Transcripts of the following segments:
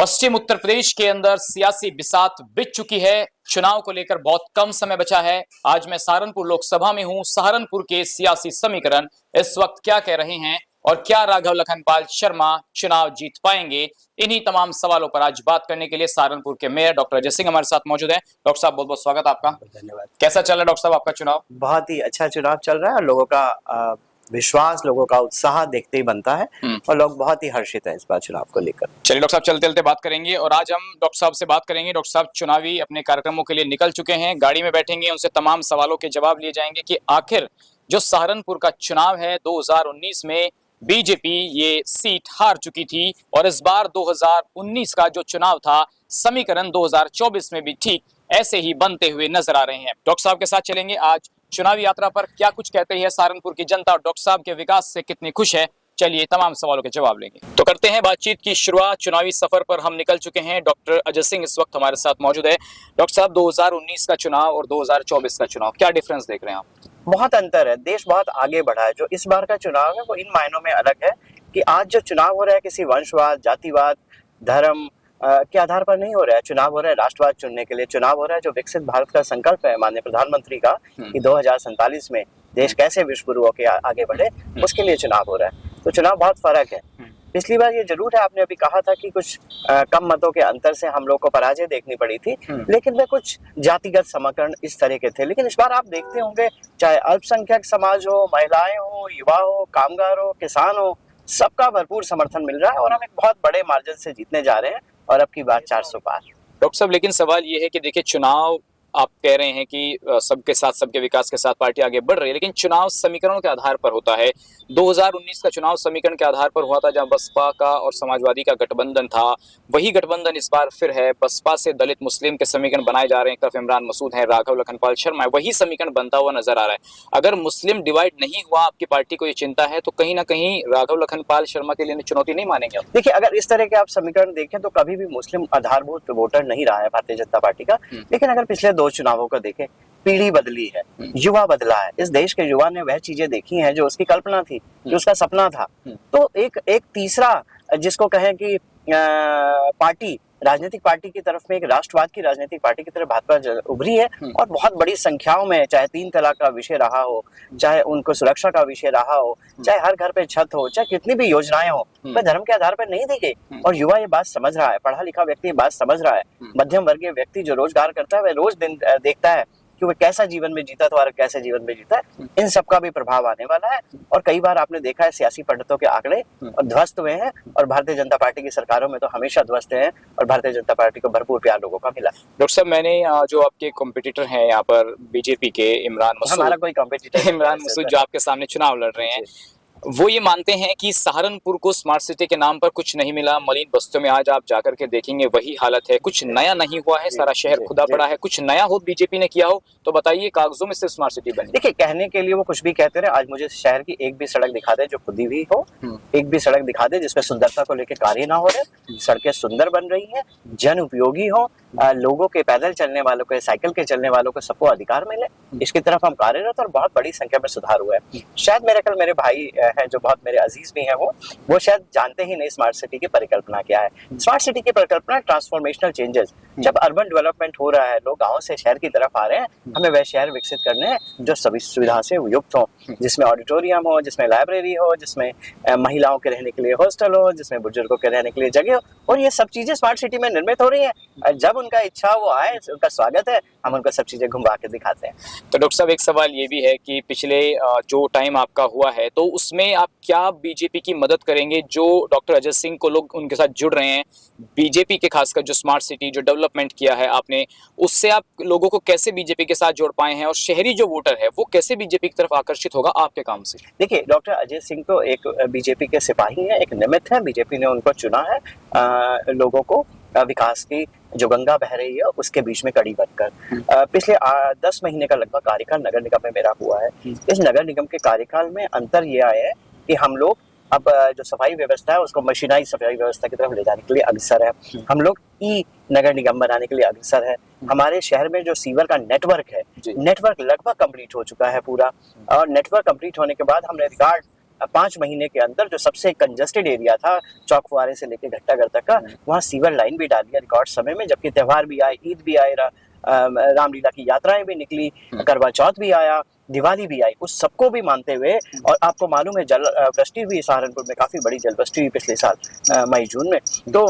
पश्चिम उत्तर प्रदेश के अंदर सियासी बिसात बिछ चुकी है। चुनाव को लेकर बहुत कम समय बचा है। आज मैं सहारनपुर लोकसभा में हूं। सहारनपुर के सियासी समीकरण इस वक्त क्या कह रहे हैं और क्या राघव लखनपाल शर्मा चुनाव जीत पाएंगे, इन्हीं तमाम सवालों पर आज बात करने के लिए सहारनपुर के मेयर डॉक्टर अजय सिंह हमारे साथ मौजूद हैं। डॉक्टर साहब, बहुत बहुत स्वागत आपका। धन्यवाद। कैसा चल रहा है डॉक्टर साहब आपका चुनाव? बहुत ही अच्छा चुनाव चल रहा है और लोगों का विश्वास, लोगों का उत्साह देखते ही बनता है और लोग बहुत ही हर्षित हैं इस बार चुनाव को लेकर। चलिए डॉक्टर साहब, चलते चलते बात करेंगे और आज हम डॉक्टर साहब से बात करेंगे। डॉक्टर साहब चुनावी अपने कार्यक्रमों के लिए निकल चुके हैं, गाड़ी में बैठेंगे, उनसे तमाम सवालों के जवाब लिए जाएंगे कि आखिर जो सहारनपुर का चुनाव है 2019 में बीजेपी ये सीट हार चुकी थी और इस बार 2019 का जो चुनाव था समीकरण 2024 में भी ठीक ऐसे ही बनते हुए नजर आ रहे हैं। डॉक्टर साहब के साथ चलेंगे आज चुनावी यात्रा पर, क्या कुछ कहते हैं सहारनपुर की जनता और डॉक्टर साहब के विकास से कितनी खुश है। चलिए तमाम सवालों के जवाब लेंगे। तो करते हैं बातचीत की शुरुआत। चुनावी सफर पर हम निकल चुके हैं। डॉक्टर अजय सिंह इस वक्त हमारे साथ मौजूद है। डॉक्टर साहब, 2019 का चुनाव और 2024 का चुनाव, क्या डिफरेंस देख रहे हैं आप? बहुत अंतर है, देश बहुत आगे बढ़ा है। जो इस बार का चुनाव है वो इन मायनों में अलग है कि आज जो चुनाव हो रहा है किसी वंशवाद, जातिवाद, धर्म के आधार पर नहीं हो रहा है। चुनाव हो रहा है राष्ट्रवाद चुनने के लिए। चुनाव हो रहा है जो विकसित भारत का संकल्प है माननीय प्रधानमंत्री का कि 2047 में देश कैसे विश्व गुरु होकर आगे बढ़े, उसके लिए चुनाव हो रहा है। तो चुनाव बहुत फर्क है। पिछली बार ये जरूर है, आपने अभी कहा था कि कुछ कम मतों के अंतर से हम लोग को पराजय देखनी पड़ी थी, लेकिन वे कुछ जातिगत समीकरण इस तरह के थे। लेकिन इस बार आप देखते होंगे, चाहे अल्पसंख्यक समाज हो, महिलाएं हो, युवा हो, कामगार हो, किसान हो, सबका भरपूर समर्थन मिल रहा है और हम एक बहुत बड़े मार्जिन से जीतने जा रहे हैं और अब की बार 400 पार। डॉक्टर साहब, लेकिन सवाल ये है कि देखिए, चुनाव आप कह रहे हैं कि सबके साथ, सबके विकास के साथ पार्टी आगे बढ़ रही है, लेकिन चुनाव समीकरणों के आधार पर होता है। 2019 का चुनाव समीकरण के आधार पर हुआ था, जहां बसपा का और समाजवादी का गठबंधन था। वही गठबंधन इस बार फिर है। बसपा से दलित मुस्लिम के समीकरण बनाए जा रहे हैं। एक तरफ इमरान मसूद है, राघव लखनपाल शर्मा है, वही समीकरण बनता हुआ नजर आ रहा है। अगर मुस्लिम डिवाइड नहीं हुआ, आपकी पार्टी को ये चिंता है, तो कहीं ना कहीं राघव लखनपाल शर्मा के लिए चुनौती नहीं मानेंगे आप? देखिए, अगर इस तरह के आप समीकरण देखें तो कभी भी मुस्लिम आधारभूत वोटर नहीं रहा है भारतीय जनता पार्टी का। लेकिन अगर पिछले 2 चुनावों को देखें, पीढ़ी बदली है, युवा बदला है। इस देश के युवा ने वह चीजें देखी हैं जो उसकी कल्पना थी, जो उसका सपना था। तो एक तीसरा जिसको कहें कि पार्टी, राजनीतिक पार्टी की तरफ में, एक राष्ट्रवाद की राजनीतिक पार्टी की तरफ भाजपा उभरी है और बहुत बड़ी संख्याओं में, चाहे 3 तलाक का विषय रहा हो, चाहे उनको सुरक्षा का विषय रहा हो, चाहे हर घर पे छत हो, चाहे कितनी भी योजनाएं हो, वह धर्म के आधार पर नहीं दी गई। और युवा ये बात समझ रहा है, पढ़ा लिखा व्यक्ति ये बात समझ रहा है। मध्यम वर्गीय व्यक्ति जो रोजगार करता है वह रोज दिन देखता है कि वो कैसा जीवन में जीता था और कैसे जीवन में जीता है। इन सबका भी प्रभाव आने वाला है और कई बार आपने देखा है सियासी पंडितों के आंकड़े ध्वस्त हुए हैं और भारतीय जनता पार्टी की सरकारों में तो हमेशा ध्वस्त हैं और भारतीय जनता पार्टी को भरपूर प्यार लोगों का मिला। डॉक्टर साहब, मैंने जो आपके कॉम्पिटिटर हैं यहाँ पर बीजेपी के इमरान मसूद, हमारा कोई कॉम्पिटिटर इमरान मसूद जो आपके सामने चुनाव लड़ रहे हैं, वो ये मानते हैं कि सहारनपुर को स्मार्ट सिटी के नाम पर कुछ नहीं मिला। मलिन बस्तियों में आज आप जाकर के देखेंगे वही हालत है, कुछ नया नहीं हुआ है, सारा शहर खुदा पड़ा है। कुछ नया हो बीजेपी ने किया हो तो बताइए, कागजों में सिर्फ स्मार्ट सिटी बनी। देखिए, कहने के लिए वो कुछ भी कहते रहे। आज मुझे शहर की एक भी सड़क दिखा दे जो खुदी हुई हो, एक भी सड़क दिखा दे जिसमें सुंदरता को लेकर कार्य ना हो रहे। सड़कें सुंदर बन रही है, जन उपयोगी हो, लोगों के, पैदल चलने वालों के, साइकिल के चलने वालों को सबको अधिकार मिले, इसकी तरफ हम कार्यरत और बहुत बड़ी संख्या में सुधार हुआ है। शायद मेरे भाई हैं जो बहुत मेरे अजीज भी हैं, वो शायद जानते ही नहीं स्मार्ट सिटी की परिकल्पना क्या है। स्मार्ट सिटी की परिकल्पना ट्रांसफॉर्मेशनल चेंजेस। जब अर्बन डेवलपमेंट हो रहा है, लोग गाँव से शहर की तरफ आ रहे हैं, हमें वह शहर विकसित करने हैं जो सभी सुविधा से युक्त हो, जिसमें ऑडिटोरियम हो, जिसमें लाइब्रेरी हो, जिसमें महिलाओं के रहने के लिए हॉस्टल हो, जिसमें बुजुर्गों के रहने के लिए जगह हो। और ये सब चीजें स्मार्ट सिटी में निर्मित हो रही है। जब उनका इच्छा वो आए, उनका स्वागत है, हम उनको सब चीजें घुमा के दिखाते हैं। तो डॉक्टर साहब, एक सवाल ये भी है कि पिछले जो टाइम आपका हुआ है तो उसमें आप क्या बीजेपी की मदद करेंगे? जो डॉक्टर अजय सिंह को लोग उनके साथ जुड़ रहे हैं, बीजेपी के खासकर जो स्मार्ट सिटी, जो डेवलपमेंट किया है आपने, उससे आप लोगों को कैसे बीजेपी के साथ जोड़ पाए हैं और शहरी जो वोटर है वो कैसे बीजेपी की तरफ आकर्षित होगा आपके काम से? देखिए, डॉक्टर अजय सिंह तो एक बीजेपी के सिपाही हैं, एक निमित्त है। बीजेपी ने उनको चुना है लोगों को विकास की जो गंगा बह रही है उसके बीच में कड़ी बनकर। पिछले 10 महीने का लगभग कार्यकाल नगर निगम में मेरा हुआ है। इस नगर निगम के कार्यकाल में अंतर ये आया है कि हम लोग अब जो सफाई व्यवस्था है उसको मशीनाई सफाई व्यवस्था की तरफ ले जाने के लिए अग्रसर है। हम लोग ई नगर निगम बनाने के लिए अग्रसर है। हमारे शहर में जो सीवर का नेटवर्क है, नेटवर्क लगभग कंप्लीट हो चुका है पूरा। और नेटवर्क कंप्लीट होने के बाद हमने रिगार्ड 5 महीने के अंदर जो सबसे कंजस्टेड एरिया था चौक फुआरे से लेके घंटाघर तक का, वहाँ सीवर लाइन भी डाली है रिकॉर्ड समय में, जबकि त्यौहार भी आए, ईद भी आए, रामलीला की यात्राएं भी निकली, करवा चौथ भी आया, दिवाली भी आई, उस सबको भी मानते हुए। और आपको मालूम है जल वृष्टि हुई सहारनपुर में, काफी बड़ी जल वृष्टि हुई पिछले साल मई जून में, तो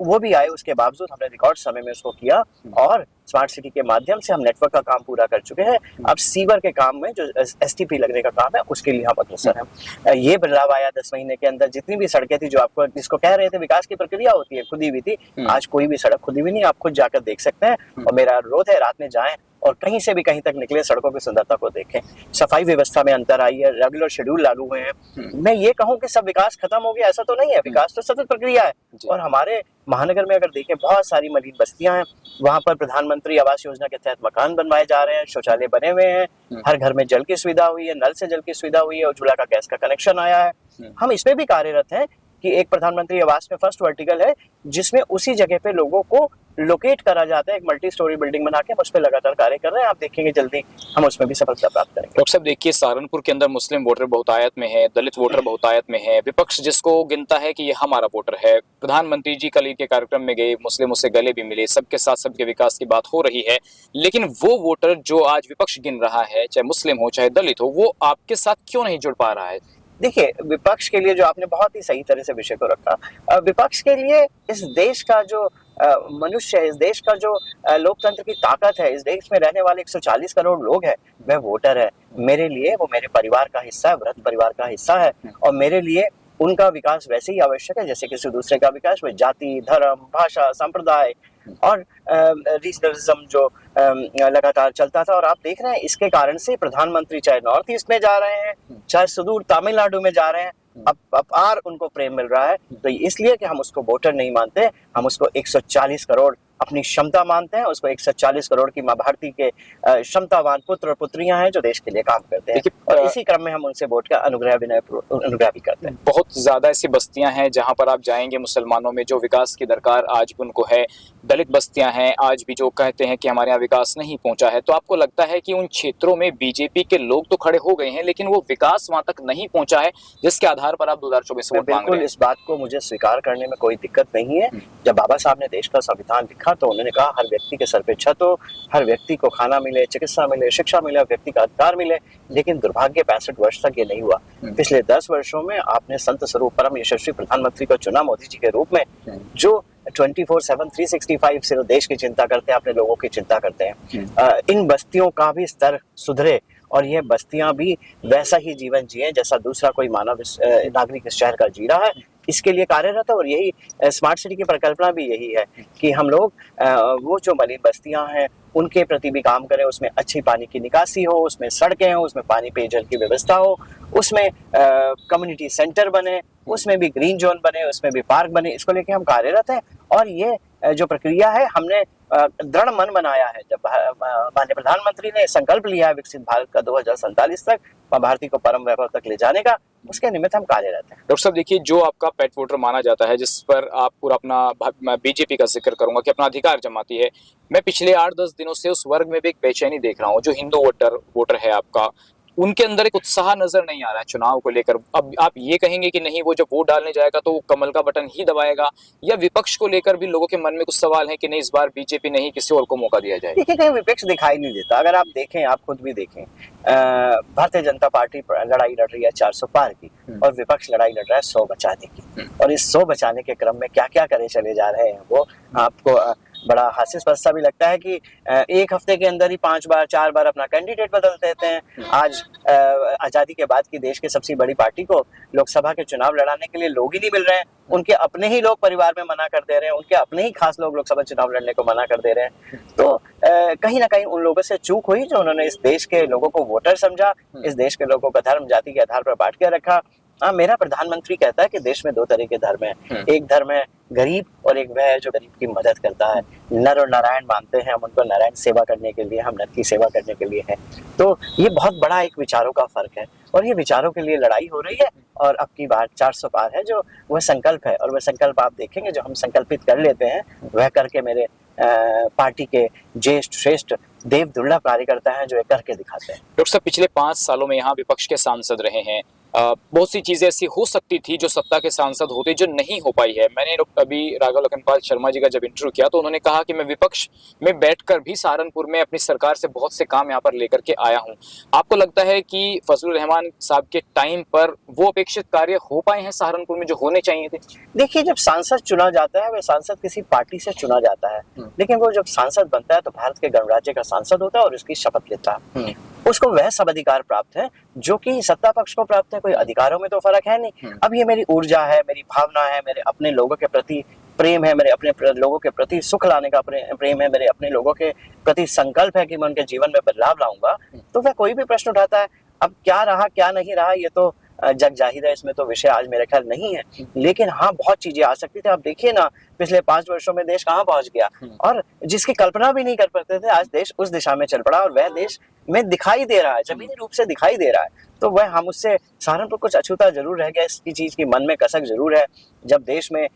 वो भी आए, उसके बावजूद हमने रिकॉर्ड समय में उसको किया। और स्मार्ट सिटी के माध्यम से हम नेटवर्क का काम पूरा कर चुके हैं। अब सीवर के काम में जो एसटीपी लगने का काम है उसके लिए हम अग्रसर हैं। ये बदलाव आया 10 महीने के अंदर। जितनी भी सड़कें थी जो आपको जिसको कह रहे थे विकास की प्रक्रिया होती है, खुदी हुई थी, आज कोई भी सड़क खुदी हुई नहीं, आप खुद जाकर देख सकते हैं। और मेरा अनुरोध है रात में जाएं और कहीं से भी कहीं तक निकले, सड़कों की सुंदरता को देखें। सफाई व्यवस्था में अंतर आई है, रेगुलर शेड्यूल लागू हुए हैं। मैं ये कहूं कि सब विकास खत्म हो गया, ऐसा तो नहीं है। विकास तो सतत प्रक्रिया है। और हमारे महानगर में अगर देखें, बहुत सारी मलिन बस्तियां हैं, वहां पर प्रधानमंत्री आवास योजना के तहत मकान बनवाए जा रहे हैं, शौचालय बने हुए हैं, हर घर में जल की सुविधा हुई है, नल से जल की सुविधा हुई है, उज्ज्वला का गैस का कनेक्शन आया है। हम इसमें भी कार्यरत हैं कि एक प्रधानमंत्री आवास में फर्स्ट वर्टिकल है, जिसमें उसी जगह पे लोगों को लोकेट करा जाता है, एक मल्टी स्टोरी बिल्डिंग बना के। हम उस पर लगातार कार्य कर रहे हैं, आप देखेंगे जल्दी हम उसमें भी सफलता प्राप्त करेंगे। डॉक्टर साहब देखिए, सहारनपुर के अंदर मुस्लिम वोटर बहुतायत में है, दलित वोटर बहुतायत में है, विपक्ष जिसको गिनता है कि ये हमारा वोटर है। प्रधानमंत्री जी कल के कार्यक्रम में गए, मुस्लिम उससे गले भी मिले, सबके साथ सबके विकास की बात हो रही है, लेकिन वो वोटर जो आज विपक्ष गिन रहा है, चाहे मुस्लिम हो चाहे दलित हो, वो आपके साथ क्यों नहीं जुड़ पा रहा है? देखिए, विपक्ष के लिए जो आपने बहुत ही सही तरह से विषय को रखा, विपक्ष के लिए इस देश का जो मनुष्य है, इस देश का जो लोकतंत्र की ताकत है, इस देश में रहने वाले 140 करोड़ लोग हैं, वह वोटर है। मेरे लिए वो मेरे परिवार का हिस्सा है, व्रत परिवार का हिस्सा है। और मेरे लिए उनका विकास वैसे ही आवश्यक है जैसे किसी दूसरे का विकास। वह जाति, धर्म, भाषा, संप्रदाय और रीजनलिज्म जो लगातार चलता था। और आप देख रहे हैं इसके कारण से प्रधानमंत्री चाहे नॉर्थ ईस्ट में जा रहे हैं, चाहे सुदूर तमिलनाडु में जा रहे हैं, अपार उनको प्रेम मिल रहा है। तो इसलिए कि हम उसको वोटर नहीं मानते, हम उसको 140 करोड़ अपनी क्षमता मानते हैं। उसको 140 करोड़ की माँ भारती के क्षमतावान पुत्र और पुत्रियां हैं जो देश के लिए काम करते हैं। और इसी क्रम में हम उनसे वोट का अनुग्रह भी करते हैं। बहुत ज्यादा ऐसी बस्तियां हैं जहां पर आप जाएंगे मुसलमानों में जो विकास की दरकार आज भी उनको है, दलित बस्तियां हैं आज भी जो कहते हैं कि हमारे यहाँ विकास नहीं पहुंचा है। तो आपको लगता है कि उन क्षेत्रों में बीजेपी के लोग तो खड़े हो गए हैं, लेकिन वो विकास वहां तक नहीं पहुंचा है जिसके आधार पर आप 2024 वोट मांग रहे हैं? इस बात को मुझे स्वीकार करने में कोई दिक्कत नहीं है। जब बाबा साहब ने देश का संविधान लिखा तो उन्होंने कहा हर व्यक्ति के सर पे छत हो, हर व्यक्ति को खाना मिले, चिकित्सा मिले, शिक्षा मिले, व्यक्ति का अधिकार मिले। लेकिन दुर्भाग्य 65 वर्ष तक ये नहीं हुआ। पिछले 10 वर्षों में आपने संत स्वरूप परम यशस्वी प्रधानमंत्री को चुना मोदी जी के रूप में, जो 24/7 365 सिर्फ देश की चिंता करते हैं, अपने लोगों की चिंता करते हैं। इन बस्तियों का भी स्तर सुधरे और ये बस्तियां भी वैसा ही जीवन जिए जैसा दूसरा कोई मानव नागरिक इस शहर का जी रहा है। इसके लिए कार्यरत है। और यही स्मार्ट सिटी की परिकल्पना भी यही है कि हम लोग वो जो मलिन बस्तियां हैं उनके प्रति भी काम करें, उसमें अच्छी पानी की निकासी हो, उसमें सड़कें हो, उसमें पानी पेयजल की व्यवस्था हो, उसमें कम्युनिटी सेंटर बने, उसमें भी ग्रीन जोन बने, उसमें भी पार्क बने। इसको लेके हम कार्यरत हैं। और ये जो प्रक्रिया है हमने दृढ़ मन बनाया है। जब माननीय प्रधानमंत्री ने संकल्प लिया है विकसित भारत का 2047 तक मां भारती को परम वैभव तक ले जाने का, उसके निमित्त हम कार्यरत हैं। डॉक्टर साहब देखिए, जो आपका पेट वोटर माना जाता है, जिस पर आप पूरा अपना बीजेपी का जिक्र करूंगा कि अपना अधिकार जमाती है, मैं पिछले 8-10 दिनों से उस वर्ग में भी एक बेचैनी देख रहा हूँ जो हिंदू वोटर है आपका, उनके अंदर एक उत्साह नजर नहीं आ रहा है चुनाव को लेकर। अब आप ये कहेंगे कि नहीं, वो जब वोट डालने जाएगा तो वो कमल का बटन ही दबाएगा, या विपक्ष को लेकर भी लोगों के मन में कुछ सवाल है कि नहीं, इस बार बीजेपी नहीं किसी और को मौका दिया जाए? देखिए, कहीं विपक्ष दिखाई नहीं देता। अगर आप देखें, आप खुद भी देखें, भारतीय जनता पार्टी लड़ाई लड़ रही है 400 पार की और विपक्ष लड़ाई लड़ रहा है 100 बचाने की। और इस 100 बचाने के क्रम में क्या क्या करे चले जा रहे हैं वो आपको बड़ा हास्यास्पद सा भी लगता है कि एक हफ्ते के अंदर ही 5 बार 4 बार अपना कैंडिडेट बदल देते हैं। आज आजादी के बाद की देश की सबसे बड़ी पार्टी को लोकसभा के चुनाव लड़ाने के लिए लोग ही नहीं मिल रहे हैं। उनके अपने ही लोग परिवार में मना कर दे रहे हैं, उनके अपने ही खास लोग लोकसभा चुनाव लड़ने को मना कर दे रहे हैं। तो कहीं ना कहीं उन लोगों से चूक हुई जो उन्होंने इस देश के लोगों को वोटर समझा, इस देश के लोगों को धर्म जाति के आधार पर बांट के रखा। हाँ, मेरा प्रधानमंत्री कहता है कि देश में 2 तरह के धर्म हैं। एक धर्म है गरीब और एक वह है जो गरीब की मदद करता है। नर और नारायण मानते हैं हम उनको, नारायण सेवा करने के लिए, हम नर की सेवा करने के लिए है। तो ये बहुत बड़ा एक विचारों का फर्क है और ये विचारों के लिए लड़ाई हो रही है। और अब की बार 400 पार है जो वह संकल्प है, और वह संकल्प आप देखेंगे जो हम संकल्पित कर लेते हैं वह करके मेरे पार्टी के ज्येष्ठ श्रेष्ठ देव दुर्लभ कार्यकर्ता हैं जो ये करके दिखाते हैं। डॉक्टर साहब, पिछले 5 सालों में यहाँ विपक्ष के सांसद रहे हैं, बहुत सी चीजें ऐसी हो सकती थी जो सत्ता के सांसद होते जो नहीं हो पाई है। मैंने अभी राघव लखनपाल शर्मा जी का जब इंटरव्यू किया तो उन्होंने कहा कि मैं विपक्ष में बैठकर भी सहारनपुर में अपनी सरकार से बहुत से काम यहाँ पर लेकर के आया हूँ। आपको लगता है कि फजलुर रहमान साहब के टाइम पर वो अपेक्षित कार्य हो पाए हैं सहारनपुर में जो होने चाहिए थे? देखिए, जब सांसद चुना जाता है वह सांसद किसी पार्टी से चुना जाता है, लेकिन वो जब सांसद बनता है तो भारत के गणराज्य का सांसद होता है और उसकी शपथ लेता है। उसको वह सब अधिकार प्राप्त है जो कि सत्ता पक्ष को प्राप्त है। कोई अधिकारों में तो फर्क है नहीं। अब ये मेरी ऊर्जा है, मेरी भावना है, मेरे अपने लोगों के प्रति प्रेम है, मेरे अपने लोगों के प्रति सुख लाने का प्रेम है, मेरे अपने लोगों के प्रति संकल्प है कि मैं उनके जीवन में बदलाव लाऊंगा, तो वह कोई भी प्रश्न उठाता है। अब क्या रहा क्या नहीं रहा ये तो जग जाहिर है, इसमें तो विषय आज मेरे ख्याल नहीं है, लेकिन हाँ बहुत चीजें आ सकती थी। आप देखिए ना, पिछले 5 वर्षों में देश कहाँ पहुंच गया, और जिसकी कल्पना भी नहीं कर पाते थे आज देश उस दिशा में चल पड़ा, और वह देश में दिखाई दे रहा है, जमीनी रूप से दिखाई दे रहा है। तो वह हम उससे सहारनपुर कुछ अछूता जरूर रह गया, इसकी चीज की मन में कसक जरूर है। जब देश में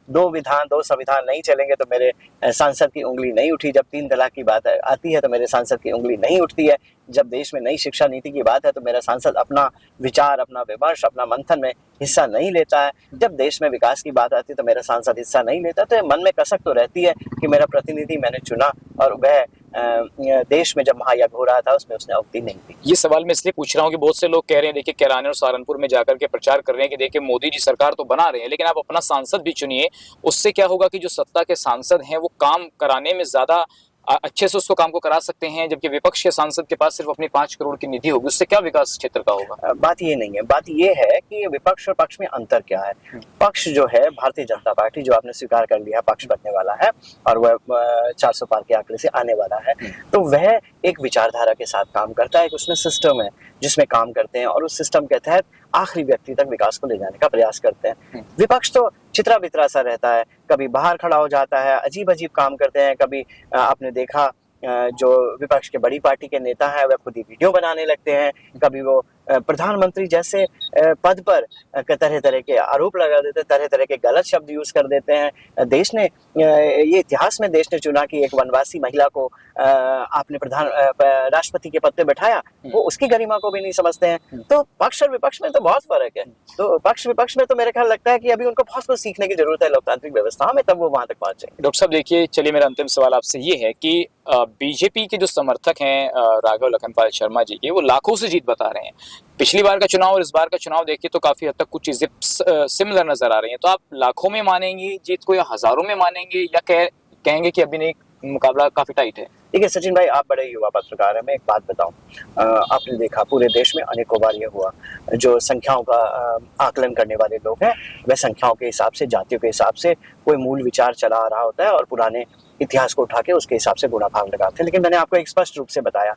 2 विधान 2 संविधान नहीं चलेंगे तो मेरे सांसद की उंगली नहीं उठी। जब 3 तलाक की बात आती है तो मेरे सांसद की उंगली नहीं उठती है। जब देश में नई शिक्षा नीति की बात है तो मेरा सांसद अपना विचार, अपना विमर्श, अपना मंथन में हिस्सा नहीं लेता है। जब देश में विकास की बात आती है तो मेरा सांसद हिस्सा नहीं लेता। तो मन में कसक तो रहती है कि मेरा प्रतिनिधि मैंने चुना और वह देश में जब महायज्ञ हो रहा था उसमें उसने अवधि नहीं दी। ये सवाल मैं इसलिए पूछ रहा हूँ कि बहुत से लोग कह रहे हैं, देखिए कैराने और सहारनपुर में जाकर के प्रचार कर रहे हैं कि देखिए मोदी जी सरकार तो बना रहे हैं लेकिन आप अपना सांसद भी चुनिए। उससे क्या होगा कि जो सत्ता के सांसद हैं वो काम कराने में ज्यादा अच्छे से उसको काम को करा सकते हैं, जबकि विपक्ष के सांसद के पास सिर्फ अपनी 5 करोड़ की निधि होगी। उससे क्या विकास क्षेत्र का होगा? बात ये नहीं है, बात ये है कि विपक्ष और पक्ष में अंतर क्या है। पक्ष जो है भारतीय जनता पार्टी, जो आपने स्वीकार कर लिया पक्ष बनने वाला है और वह 400 पार के आंकड़े से आने वाला है, तो वह एक विचारधारा के साथ काम करता है। एक उसमें सिस्टम है जिसमें काम करते हैं और उस सिस्टम के तहत आखिरी व्यक्ति तक विकास को ले जाने का प्रयास करते हैं। विपक्ष तो चित्रा बितरा सा रहता है, कभी बाहर खड़ा हो जाता है, अजीब अजीब काम करते हैं। कभी आपने देखा जो विपक्ष के बड़ी पार्टी के नेता हैं वह खुद ही वीडियो बनाने लगते हैं। कभी वो प्रधानमंत्री जैसे पद पर तरह तरह के आरोप लगा देते हैं, तरह तरह के गलत शब्द यूज कर देते हैं। देश ने ये इतिहास में देश ने चुना कि एक वनवासी महिला को आपने राष्ट्रपति के पद पे बैठाया, वो उसकी गरिमा को भी नहीं समझते हैं। तो पक्ष और विपक्ष में तो बहुत फर्क है। तो पक्ष विपक्ष में तो मेरे ख्याल लगता है कि अभी उनको बहुत कुछ सीखने की जरूरत है लोकतांत्रिक व्यवस्था में, तब वो वहां तक पहुंचेंगे। डॉक्टर साहब देखिए, चलिए मेरा अंतिम सवाल आपसे ये है कि बीजेपी के जो समर्थक हैं राघव लखनपाल शर्मा जी के, वो लाखों से जीत बता रहे हैं। पिछली बार का चुनाव और इस बार का चुनाव देखिए तो काफी हद तक कुछ चीजें सिमिलर नजर आ रही हैं। तो आप लाखों में मानेंगे जीत को या हजारों में मानेंगे, या कहेंगे कि अभी नहीं, मुकाबला काफी टाइट है? देखिए सचिन भाई, आप बड़े युवा पत्रकार हैं, मैं एक बात बताऊं, आपने देखा पूरे देश में अनेकों बार ये हुआ, जो संख्याओं का आकलन करने वाले लोग हैं वह संख्याओं के हिसाब से, जातियों के हिसाब से कोई मूल विचार चला आ रहा होता है और पुराने इतिहास को उठा के उसके हिसाब से गुणा भाग लगाते हैं। लेकिन मैंने आपको एक स्पष्ट रूप से बताया,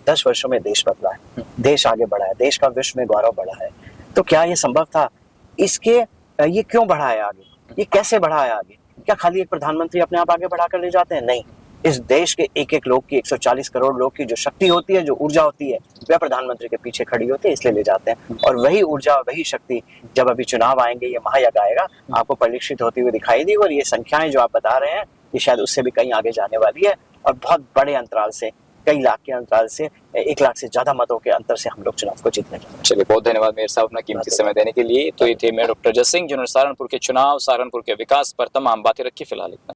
10 वर्षों में देश बदला है, देश आगे बढ़ा है, देश का विश्व में गौरव बढ़ा है। तो क्या ये संभव था? ये क्यों बढ़ा है आगे, ये कैसे बढ़ा है आगे? क्या खाली एक प्रधानमंत्री अपने आप आगे बढ़ा कर ले जाते हैं? नहीं, इस देश के एक एक लोग की, 140 करोड़ लोग की जो शक्ति होती है, जो ऊर्जा होती है, वह प्रधानमंत्री के पीछे खड़ी होती है, इसलिए ले जाते हैं। और वही ऊर्जा, वही शक्ति जब अभी चुनाव आएंगे, ये महायज्ञ आएगा, आपको परिलक्षित होती हुई दिखाई दी। और ये संख्याएं जो आप बता रहे हैं ये शायद उससे भी कहीं आगे जाने वाली है, और बहुत बड़े अंतराल से, कई लाख के अंतराल से, 1 लाख से ज्यादा मतों के अंतर से हम लोग चुनाव को जीतने जा रहे हैं। चलिए, बहुत धन्यवाद मेरे साहब अपना कीमती समय देने के लिए। तो ये थे मैं डॉक्टर जस सिंह, जिन्होंने सहारनपुर के चुनाव, सहारनपुर के विकास पर तमाम बातें रखी। फिलहाल इतना।